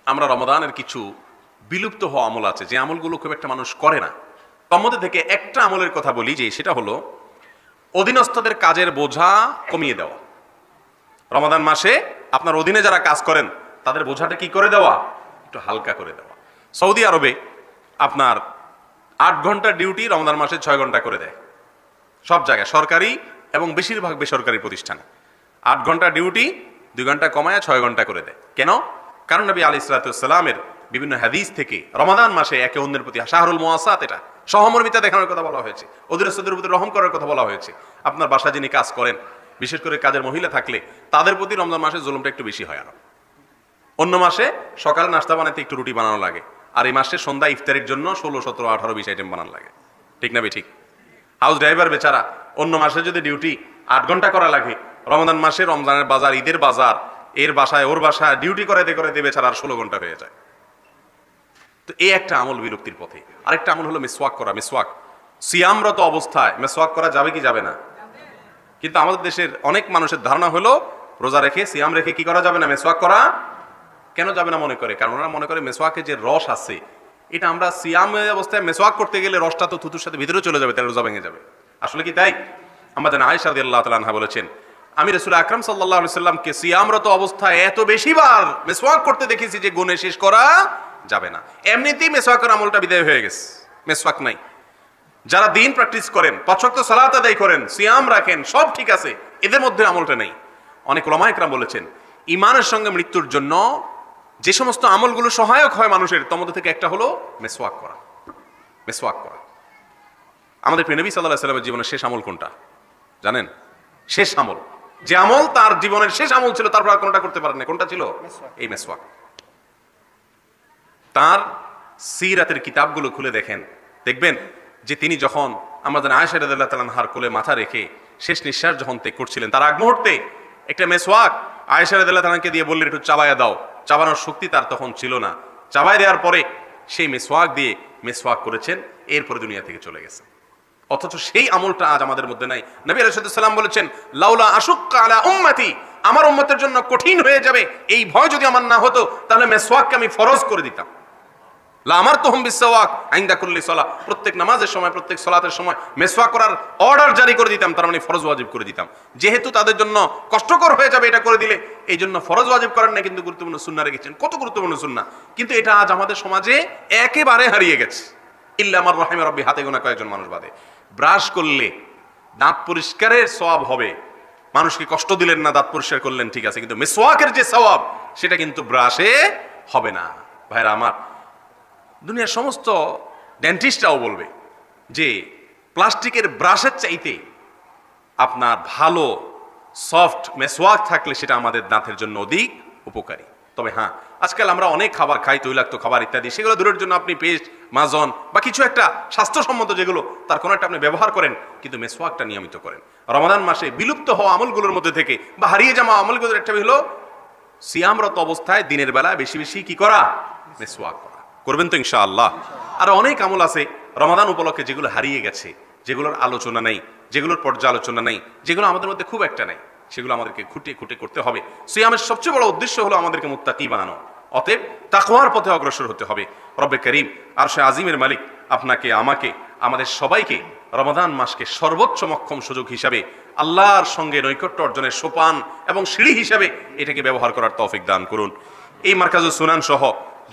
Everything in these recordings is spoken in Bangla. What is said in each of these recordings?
আমরা রমাদানের কিছু বিলুপ্ত হওয়া আমল আছে যে আমলগুলো খুব একটা মানুষ করে না। তার মধ্যে থেকে একটা আমলের কথা বলি, যে সেটা হলো অধীনস্থদের কাজের বোঝা কমিয়ে দেওয়া। রমাদান মাসে আপনার অধীনে যারা কাজ করেন তাদের বোঝাটা কি করে দেওয়া, একটু হালকা করে দেওয়া। সৌদি আরবে আপনার 8 ঘন্টার ডিউটি রমাদান মাসে 6 ঘন্টা করে দেয় সব জায়গায়, সরকারি এবং বেশিরভাগ বেসরকারি প্রতিষ্ঠানে। 8 ঘন্টা ডিউটি 2 ঘন্টা কমায় 6 ঘন্টা করে দেয়। কেন? কারণ নবী আলাইহিস সালামের বিভিন্ন হাদিস থেকে রমাদান মাসে একে অন্যের প্রতি শাহরুল মুওয়াসাত, এটা সহমর্মিতা দেখানোর কথা বলা হয়েছে, অধীনস্থদের প্রতি রহম করার কথা বলা হয়েছে। আপনার বাসায় যিনি কাজ করেন, বিশেষ করে কাজের মহিলা থাকলে তাদের প্রতি রমজান মাসে জুলুমটা একটু বেশি হয়। আরো অন্য মাসে সকালে নাস্তা বানাতে একটু রুটি বানানো লাগে, আর এই মাসে সন্ধ্যা ইফতারের জন্য 16, 17, 18, 20 আইটেম বানানো লাগে। ঠিক না ঠিক? হাউস ড্রাইভার বেচারা অন্য মাসে যদি ডিউটি 8 ঘন্টা করা লাগে, রমজান মাসে রমজানের বাজার, ঈদের বাজার, এর বাসায় ওর বাসায় ডিউটি করাইতে করাইতে বেচারা আর 16 ঘন্টা হয়ে যায়। তো এই একটা আমল বিরক্তির পথে। আরেকটা আমল হলো মিসওয়াক করা। মিসওয়াক সিয়ামরত অবস্থায় মিসওয়াক করা যাবে কি যাবে না? কিন্তু আমাদের দেশের অনেক মানুষের ধারণা হলো রোজা রেখে, সিয়াম রেখে কি করা যাবে না, মিসওয়াক করা কেন যাবে না মনে করে। কারণ ওরা মনে করে মিসওয়াকে যে রস আছে, এটা আমরা সিয়াম অবস্থায় মিসওয়াক করতে গেলে রসটা তো থুতুর সাথে ভিতরে চলে যাবে, তাহলে রোজা ভেঙে যাবে। আসলে কি তাই? আমাদের আয়েশা রাদিয়াল্লাহু তাআলা আনহা বলেছেন, আমি রাসূল আকরাম সাল্লাল্লাহু আলাইহি সাল্লামকে সিয়ামরত অবস্থায় এত বেশিবার মিসওয়াক করতে দেখেছি যে গুণে শেষ করা যাবে না। এমনিতেই মিসওয়াকের আমলটা বিদায় হয়ে গেছে, মিসওয়াক নাই। যারা দিন প্র্যাকটিস করেন, 5 ওয়াক্ত সালাত আদায় করেন, সিয়াম রাখেন, সব ঠিক আছে, এদের মধ্যে আমলটা নেই। অনেক উলামা ইকরাম বলেছেন, ঈমানের সঙ্গে মৃত্যুর জন্য যে সমস্ত আমলগুলো সহায়ক হয় মানুষের, তার মধ্যে থেকে একটা হলো মিসওয়াক করা। মিসওয়াক করা আমাদের প্রিয় নবী সাল্লাল্লাহু আলাইহি ওয়াসাল্লামের জীবনের শেষ আমল কোনটা জানেন? শেষ আমল, যে আমল তার জীবনের শেষ আমল ছিল, তারপর আর কোনটা করতে পারেন না, কোনটা ছিল? এই মিসওয়াক। তার সিরাতের কিতাবগুলো খুলে দেখেন, দেখবেন যে তিনি যখন আমাদের আয়েশা রাদিয়াল্লাহু তাআলা আনহার কোলে মাথা রেখে শেষ নিঃশ্বাস যখন ত্যাগ করছিলেন, তার আগ মুহূর্তে একটা মিসওয়াক আয়েশা রাদিয়াল্লাহু তাআলাকে দিয়ে বললেন, একটু চাবায়া দাও। চাবানোর শক্তি তার তখন ছিল না। চাবায় দেওয়ার পরে সেই মিসওয়াক দিয়ে মিসওয়াক করেছেন, এরপরে দুনিয়া থেকে চলে গেছে। অথচ সেই আমলটা আজ আমাদের মধ্যে নাই। নবী আলাইহিস সালাম বলেছেন, লাউলা আশুক্কা আলা উম্মতি, আমার উম্মতের জন্য কঠিন হয়ে যাবে এই ভয় যদি আমার না হতো, তাহলে মিসওয়াককে আমি ফরজ করে দিতাম। লা আমারতুহুম বিসওয়াক ইনদা কুল্লি সালাহ, প্রত্যেক নামাজের সময়, প্রত্যেক সালাতের সময় মিসওয়াক করার অর্ডার জারি করে দিতাম, তার মানে ফরজ ওয়াজিব করে দিতাম। যেহেতু তাদের জন্য কষ্টকর হয়ে যাবে এটা করে দিলে, এই জন্য ফরজ ওয়াজিব করেন না, কিন্তু গুরুত্বপূর্ণ সুন্নাহ রেখেছেন। কত গুরুত্বপূর্ণ সুন্নাহ, কিন্তু এটা আজ আমাদের সমাজে একেবারে হারিয়ে গেছে। ইল্লা আমার রাহিমা রাব্বি, হাতে গোনা কয়েকজন মানুষ বাদে। ব্রাশ করলে দাঁত পরিষ্কারের সওয়াব হবে, মানুষকে কষ্ট দিলেন না, দাঁত পরিষ্কার করলেন, ঠিক আছে, কিন্তু মিসওয়াকের যে সওয়াব সেটা কিন্তু ব্রাশে হবে না। ভাইরা আমার, দুনিয়ার সমস্ত ডেন্টিস্টরাও বলবে যে প্লাস্টিকের ব্রাশের চাইতে আপনার ভালো সফট মেসওয়াক থাকলে সেটা আমাদের দাঁতের জন্য অধিক উপকারী। তবে হ্যাঁ, আজকাল আমরা অনেক খাবার খাই, তৈলাক্ত খাবার ইত্যাদি, সেগুলো দূরের জন্য আপনি পেস্ট, মাজন বা কিছু একটা স্বাস্থ্যসম্মত যেগুলো, তার কোনো একটা আপনি ব্যবহার করেন, কিন্তু মেসওয়াকটা নিয়মিত করেন। রমাদান মাসে বিলুপ্ত হওয়া আমলগুলোর মধ্যে থেকে বা হারিয়ে যাওয়া আমলগুলোর একটা হলো সিয়ামরত অবস্থায় দিনের বেলা বেশি বেশি কি করা, মেসওয়াক করা। করবেন তো ইনশাআল্লাহ। আর অনেক আমল আছে রমাদান উপলক্ষে যেগুলো হারিয়ে গেছে, যেগুলোর আলোচনা নেই, যেগুলোর পর্যালোচনা নেই, যেগুলো আমাদের মধ্যে খুব একটা নেই, সেগুলো আমাদেরকে খুঁটে খুঁটে করতে হবে। সিয়ামের সবচেয়ে বড় উদ্দেশ্য হলো আমাদেরকে মুত্তাকি বানানো, অতএব তাকওয়ার পথে অগ্রসর হতে হবে। রব্বে করিম আরশে আজিমের মালিক আপনাকে, আমাকে, আমাদের সবাইকে রমাদান মাসকে সর্বোচ্চ মক্ষম সুযোগ হিসাবে, আল্লাহর সঙ্গে নৈকট্য অর্জনের সোপান এবং সিঁড়ি হিসাবে এটাকে ব্যবহার করার তৌফিক দান করুন। এই মারকাজুস সুনান সহ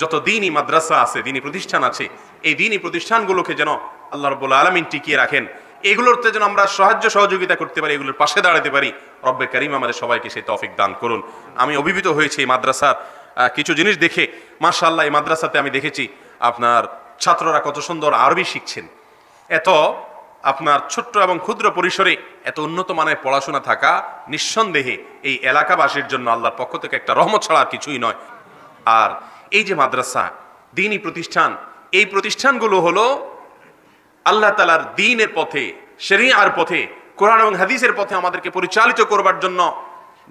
যত দ্বীনি মাদ্রাসা আছে, দ্বীনি প্রতিষ্ঠান আছে, এই দ্বীনি প্রতিষ্ঠানগুলোকে যেন আল্লাহ রাব্বুল আলামিন টিকিয়ে রাখেন, এগুলোতে যেন আমরা সাহায্য সহযোগিতা করতে পারি, এগুলোর পাশে দাঁড়াতে পারি। রব্বে কারীম আমাদের সবাইকে সেই তৌফিক দান করুন। আমি অভিভূত হয়েছি এই মাদ্রাসার কিছু জিনিস দেখে। মাশাআল্লাহ, এই মাদ্রাসাতে আমি দেখেছি আপনার ছাত্ররা কত সুন্দর আরবি শিখছেন। এত আপনার ছোট্ট এবং ক্ষুদ্র পরিসরে এত উন্নত মানের পড়াশোনা থাকা নিঃসন্দেহে এই এলাকাবাসীর জন্য আল্লাহর পক্ষ থেকে একটা রহমত ছাড়া আর কিছুই নয়। আর এই যে মাদ্রাসা, দ্বীনি প্রতিষ্ঠান, এই প্রতিষ্ঠানগুলো হলো আল্লাহ তাআলার দ্বীনের পথে, শরিয়ার পথে, কোরআন এবং হাদিসের পথে আমাদেরকে পরিচালিত করবার জন্য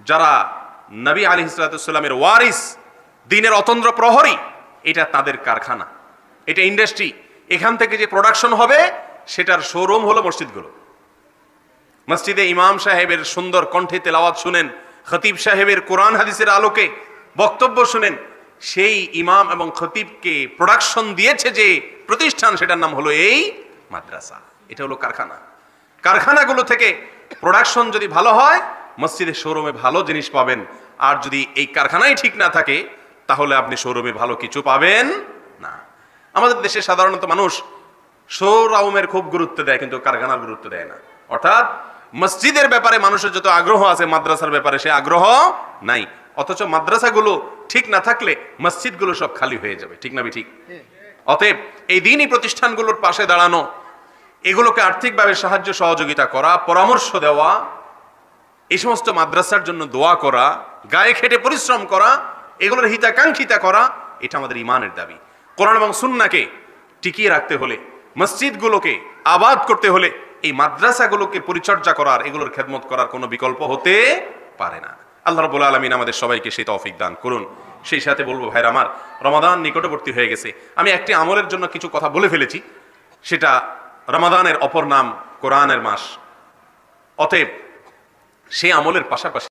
যারা নবী আলাইহিস সালামের ওয়ারিস, দ্বীনের অতন্দ্র প্রহরী, এটা তাদের কারখানা, এটা ইন্ডাস্ট্রি। এখান থেকে যে প্রোডাকশন হবে সেটার শোরুম হলো মসজিদগুলো। মসজিদে ইমাম সাহেবের সুন্দর কণ্ঠে তেলাওয়াত শুনেন, খতিব সাহেবের কোরআন হাদিসের আলোকে বক্তব্য শুনেন, সেই ইমাম এবং খতিবকে প্রোডাকশন দিয়েছে যে প্রতিষ্ঠান, সেটার নাম হলো এই মাদ্রাসা। এটা হলো কারখানা। কারখানাগুলো থেকে প্রোডাকশন যদি ভালো হয়, মসজিদের শোরুমে ভালো জিনিস পাবেন। আর যদি এই কারখানাই ঠিক না থাকে, তাহলে আপনি শোরুমে ভালো কিছু পাবেন না। আমাদের দেশে সাধারণত মানুষ শোরুমের খুব গুরুত্ব দেয়, কিন্তু কারখানার গুরুত্ব দেয় না। অর্থাৎ মসজিদের ব্যাপারে মানুষের যত আগ্রহ আছে, মাদ্রাসার ব্যাপারে সে আগ্রহ নাই। অথচ মাদ্রাসাগুলো ঠিক না থাকলে মসজিদগুলো সব খালি হয়ে যাবে। ঠিক না ঠিক? অতএব এই দিনই প্রতিষ্ঠানগুলোর পাশে দাঁড়ানো, এগুলোকে আর্থিকভাবে সাহায্য সহযোগিতা করা, পরামর্শ দেওয়া, এই সমস্ত মাদ্রাসার জন্য দোয়া করা, গায়ে খেটে পরিশ্রম করা, এগুলোর হিতাকাঙ্ক্ষিতা করা, এটা আমাদের ইমানের দাবি। কোরআন এবং সুন্নাহকে টিকিয়ে রাখতে হলে, মসজিদগুলোকে আবাদ করতে হলে এই মাদ্রাসাগুলোকে পরিচর্যা করার, এগুলোর খেদমত করার কোনো বিকল্প হতে পারে না। আল্লাহ রাব্বুল আলামিন আমাদের সবাইকে সেই তৌফিক দান করুন। সেই সাথে বলবো, ভাইরা আমার, রমাদান নিকটবর্তী হয়ে গেছে। আমি একটি আমলের জন্য কিছু কথা বলে ফেলেছি, সেটা রমাদানের অপর নাম কোরআনের মাস। অতএব সেই আমলের পাশাপাশি